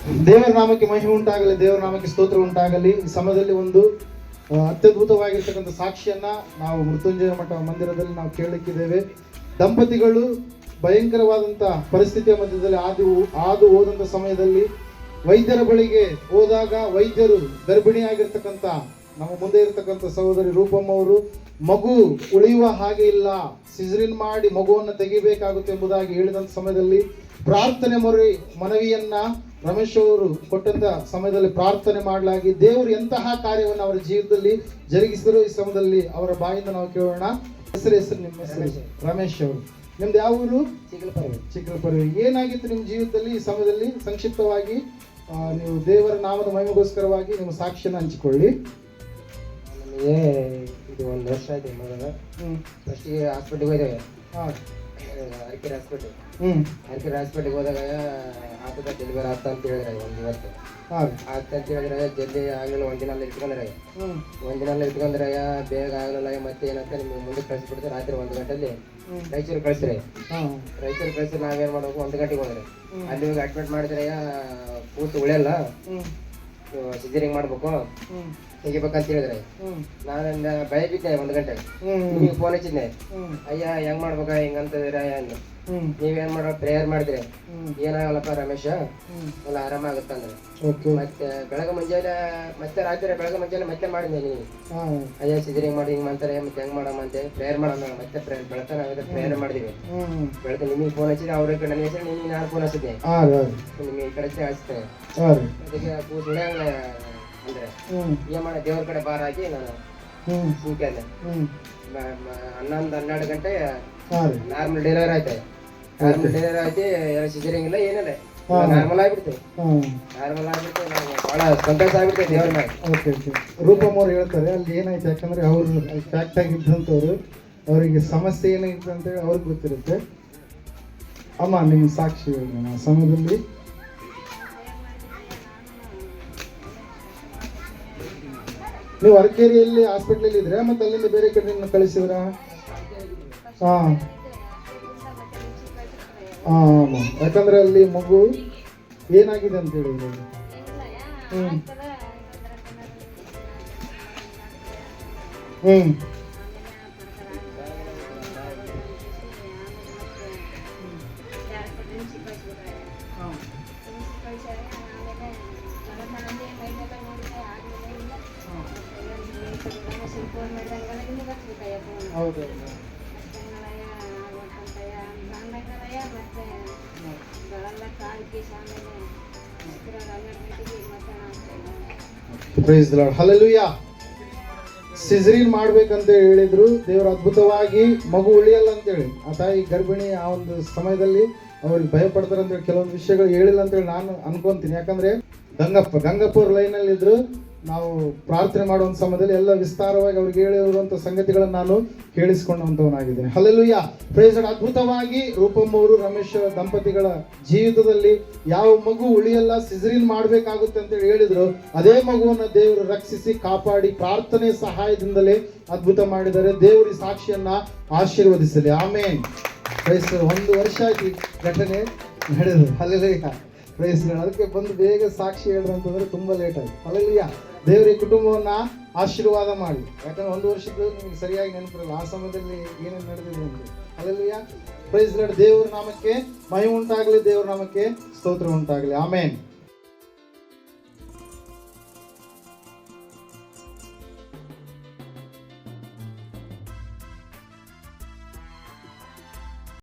ದೇವರ ನಾಮಕ್ಕೆ ಮಹಿಮೆ ಉಂಟಾಗಲಿ, ದೇವರ ನಾಮಕ್ಕೆ ಸ್ತೋತ್ರ ಉಂಟಾಗಲಿ. ಈ ಸಮಯದಲ್ಲಿ ಒಂದು ಅತ್ಯದ್ಭುತವಾಗಿರ್ತಕ್ಕಂಥ ಸಾಕ್ಷಿಯನ್ನ ನಾವು ಮೃತ್ಯುಂಜಯ ಮಠ ಮಂದಿರದಲ್ಲಿ ನಾವು ಕೇಳಲಿಕ್ಕಿದ್ದೇವೆ. ದಂಪತಿಗಳು ಭಯಂಕರವಾದಂಥ ಪರಿಸ್ಥಿತಿಯ ಮಧ್ಯದಲ್ಲಿ ಹಾದು ಹೋದಂಥ ಸಮಯದಲ್ಲಿ ವೈದ್ಯರ ಬಳಿಗೆ ಹೋದಾಗ ವೈದ್ಯರು ಗರ್ಭಿಣಿಯಾಗಿರ್ತಕ್ಕಂಥ ನಮ್ಮ ಮುಂದೆ ಇರತಕ್ಕಂಥ ಸಹೋದರಿ ರೂಪಮ್ಮ ಅವರು ಮಗು ಉಳಿಯುವ ಹಾಗೆ ಇಲ್ಲ, ಸಿಜರಿನ್ ಮಾಡಿ ಮಗುವನ್ನು ತೆಗಿಬೇಕಾಗುತ್ತೆ ಎಂಬುದಾಗಿ ಹೇಳಿದಂಥ ಸಮಯದಲ್ಲಿ ಪ್ರಾರ್ಥನೆ ಮನವಿಯನ್ನ ರಮೇಶ್ ಅವರು ಕೊಟ್ಟಂತ ಸಮಯದಲ್ಲಿ ಪ್ರಾರ್ಥನೆ ಮಾಡಲಾಗಿ ದೇವರು ಎಂತಹ ಕಾರ್ಯವನ್ನು ಅವರ ಜೀವನದಲ್ಲಿ ಜರುಗಿಸಿದರು. ಈ ಸಮಯದಲ್ಲಿ ಅವರ ಬಾಯಿಂದ ನಾವು ಕೇಳೋಣ. ಹೆಸರು ನಿಮ್ಮ ಹೆಸರು? ರಮೇಶ್ ಅವರು. ನಿಮ್ದು ಯಾವ ಊರು? ಚಿಕ್ಕಲಪರ್ವಿ. ಏನಾಗಿತ್ತು ನಿಮ್ಮ ಜೀವಿತದಲ್ಲಿ ಈ ಸಮಯದಲ್ಲಿ? ಸಂಕ್ಷಿಪ್ತವಾಗಿ ನೀವು ದೇವರ ನಾಮದ ಮಹಿಮೆಗೋಸ್ಕರವಾಗಿ ನಿಮ್ಮ ಸಾಕ್ಷಿಯನ್ನು ಹಂಚಿಕೊಳ್ಳಿ. ನಮಗೆ ಇದು 1 ವರ್ಷ ಆಯ್ತು. ಮಗ ಫಸ್ಟಿಗೆ ಹಾಸ್ಪಿಟ್ಲಿಗೆ ಹೋಯ್ತೇವೆ, ಅರಕೆರೆ ಹಾಸ್ಪಿಟ್ಲಿಗೆ ಹೋದಾಗ ಆತದ ಡೆಲಿವರಿ ಆಗ್ತಾ ಅಂತ ಹೇಳಿದ್ರೆ 1 ಇವತ್ತು ಆಗ್ತಾ ಅಂತ ಹೇಳಿದ್ರೆ ಜಲ್ದಿ ಆಗಲಿಲ್ಲ. ಒಂದಿನ ಇಟ್ಕೊಂಡ್ರೆ ಬೇಗ ಆಗಲಿಲ್ಲ. ಮತ್ತೆ ಏನಂತ ನಿಮ್ಗೆ ಮುಂದೆ ಕಳಿಸ್ಬಿಡ್ತಾರೆ. ರಾತ್ರಿ 1 ಗಂಟೆಯಲ್ಲಿ ರಾಯಚೂರು ಕಳಿಸ್ರಿ. ನಾವೇನ್ ಮಾಡ್ಬೇಕು, 1 ಗಂಟೆಗೆ ಹೋದ್ರೆ ಅಲ್ಲಿ ಹೋಗಿ ಅಡ್ಮಿಟ್ ಮಾಡಿದ್ರೆ ಕೂತು ಉಳಿಯಲ್ಲ, ಸಿಜರಿಂಗ್ ಮಾಡ್ಬೇಕು, ತೆಗಿಬೇಕಂತ ಹೇಳಿದ್ರೆ ನಾನು ಭಯ ಬಿದ್ದೆ. 1 ಗಂಟೆಗೆ ನಿಮಗೆ ಫೋನ್ ಹಚ್ಚಿದ್ದೆ, ಅಯ್ಯ ಹೆಂಗ್ ಮಾಡ್ಬೇಕ ಹಿಂಗಂತಂದ್ರೆ ಅಂದ್ರು. ನೀವೇನ್ ಮಾಡೋ ಪ್ರೇಯರ್ ಮಾಡಿದ್ರೆ ಏನಾಗಲ್ಲಪ್ಪ ರಮೇಶ, ಎಲ್ಲ ಆರಾಮಾಗುತ್ತಂದ್ರೆ. ಮತ್ತೆ ರಾತ್ರಿ ಬೆಳಗ್ಗೆ ಮುಂಜಾನೆ ಮತ್ತೆ ಮಾಡಿದ್ದೆ. ನೀವು ಅಯ್ಯ ಸಿಜರಿಂಗ್ ಮಾಡಿ ಹಿಂಗ್ ಮಾಡ್ತಾರೆ, ಮತ್ತೆ ಹೆಂಗ್ ಮಾಡಮ್ಮ ಅಂತ ಪ್ರೇಯರ್ ಮಾಡೋಣ. ಮತ್ತೆ ಬೆಳತನ ಪ್ರೇಯರ್ ಮಾಡಿದ್ವಿ. ಬೆಳಗ್ಗೆ ನಿಮಗೆ ಫೋನ್ ಹಚ್ಚಿದ್ರೆ ಅವ್ರ ಕಡೆ ನನ್ನ ಹೆಸರು ನಿಮಗೆ ನಾನು ಫೋನ್ ಹಚ್ಚಿದ್ದೆ. ನಿಮಗೆ ಈ ಕಡೆ ಹಚ್ತೇನೆ ಅದಕ್ಕೆ ಅಂದ್ರೆ ಏನ್ ಮಾಡ ದೇವ್ರ ಕಡೆ ಬಾರ ಹಾಕಿ ನಾನು ಸೂಕ್ಯಲ್ಲ. 11-12 ಗಂಟೆ ನಾರ್ಮಲ್ ಡೆಲಿವರಿ ಆಯ್ತು. ಎಲ್ಲ ಸಿಜರಿಂಗ್ ಇಲ್ಲ, ಏನಿಲ್ಲ, ನಾರ್ಮಲ್ ಆಗ್ಬಿಡ್ತೇವೆ. ನಾವು ಬಹಳ ಸಂತೋಷ ಆಗ್ಬಿಡ್ತೇವೆ ದೇವ್ರ ಮೇಲೆ. ರೂಪಮ್ಮ ಅವ್ರು ಹೇಳ್ತಾರೆ ಅಲ್ಲಿ ಏನಾಯ್ತು, ಯಾಕಂದ್ರೆ ಅವ್ರು ಫ್ಯಾಕ್ಟ್ ಆಗಿದ್ದಂಥವ್ರು, ಅವರಿಗೆ ಸಮಸ್ಯೆ ಏನಾಯ್ತು ಅಂತೇಳಿ ಅವ್ರಿಗೆ ಗೊತ್ತಿರುತ್ತೆ. ಅಮ್ಮ ನಿಮ್ಮ ಸಾಕ್ಷಿ ಆ ಸಮಯದಲ್ಲಿ ನೀವು ಅರಕೇರಿಯಲ್ಲಿ ಹಾಸ್ಪಿಟ್ಲಲ್ಲಿ ಇದ್ರೆ ಮತ್ತೆ ಅಲ್ಲಿಂದ ಬೇರೆ ಕಡೆ ನಿಮ್ಮನ್ನ ಕಳಿಸಿದ್ರ? ಯಾಕಂದ್ರೆ ಅಲ್ಲಿ ಮಗು ಏನಾಗಿದೆ ಅಂತ ಹೇಳಿದ್ರು. Praise the lord, hallelujah. Caesarean ಮಾಡ್ಬೇಕಂತ ಹೇಳಿದ್ರು. ದೇವರು ಅದ್ಭುತವಾಗಿ ಮಗು ಉಳಿಯಲ್ಲ ಅಂತೇಳಿ ಆ ತಾಯಿ ಗರ್ಭಿಣಿ ಆ ಒಂದು ಸಮಯದಲ್ಲಿ ಅವ್ರಿಗೆ ಭಯ ಪಡ್ತಾರೆ ಅಂತೇಳಿ ಕೆಲವೊಂದು ವಿಷಯಗಳು ಹೇಳಿಲ್ಲ ಅಂತೇಳಿ ನಾನು ಅನ್ಕೊಂತೀನಿ. ಯಾಕಂದ್ರೆ ಗಂಗಪ್ಪವ್ರ ಲೈನಲ್ಲಿ ಇದ್ರು. ನಾವು ಪ್ರಾರ್ಥನೆ ಮಾಡುವಂಥ ಸಮಯದಲ್ಲಿ ಎಲ್ಲ ವಿಸ್ತಾರವಾಗಿ ಅವ್ರಿಗೆ ಹೇಳಿರುವಂಥ ಸಂಗತಿಗಳನ್ನು ನಾನು ಕೇಳಿಸಿಕೊಂಡಂಥವನಾಗಿದ್ದೇನೆ. Hallelujah, praise the Lord. ಅದ್ಭುತವಾಗಿ ರೂಪಮ್ಮ ಅವರು ರಮೇಶ್ ದಂಪತಿಗಳ ಜೀವಿತದಲ್ಲಿ ಯಾವ ಮಗು ಉಳಿಯಲ್ಲ, ಸಿಜರಿನ್ ಮಾಡಬೇಕಾಗುತ್ತೆ ಅಂತೇಳಿ ಹೇಳಿದ್ರು. ಅದೇ ಮಗುವನ್ನು ದೇವರು ರಕ್ಷಿಸಿ ಕಾಪಾಡಿ ಪ್ರಾರ್ಥನೆ ಸಹಾಯದಿಂದಲೇ ಅದ್ಭುತ ಮಾಡಿದ್ದಾರೆ. ದೇವರು ಈ ಸಾಕ್ಷಿಯನ್ನ ಆಶೀರ್ವದಿಸಲಿ. ಆಮೇನ್. ಪ್ರೈಸ್ 1 ವರ್ಷ ಆಯ್ತು ಘಟನೆ ನಡೆದು. Hallelujah, praise the lord. ಅದಕ್ಕೆ ಬಂದು ಬೇಗ ಸಾಕ್ಷಿ ಹೇಳಿದ್ರಂತಂದ್ರೆ ತುಂಬಾ ಲೇಟ್ ಆಯ್ತು. ಹಲ್ಲೆಲೂಯಾ. ದೇವರ ಈ ಕುಟುಂಬವನ್ನ ಆಶೀರ್ವಾದ ಮಾಡಿ. ಯಾಕಂದ್ರೆ 1 ವರ್ಷದ್ದು ನಿಮ್ಗೆ ಸರಿಯಾಗಿ ನೆನಪಿರಲ್ಲ ಆ ಸಮಯದಲ್ಲಿ ಏನೇನು ನಡೆದಿದೆ ಅಂತ. Hallelujah, praise the lord. ದೇವರ ನಾಮಕ್ಕೆ ಮಹಿಮೆ ಉಂಟಾಗಲಿ, ದೇವರ ನಾಮಕ್ಕೆ ಸ್ತೋತ್ರ ಉಂಟಾಗಲಿ. ಆಮೇನ್.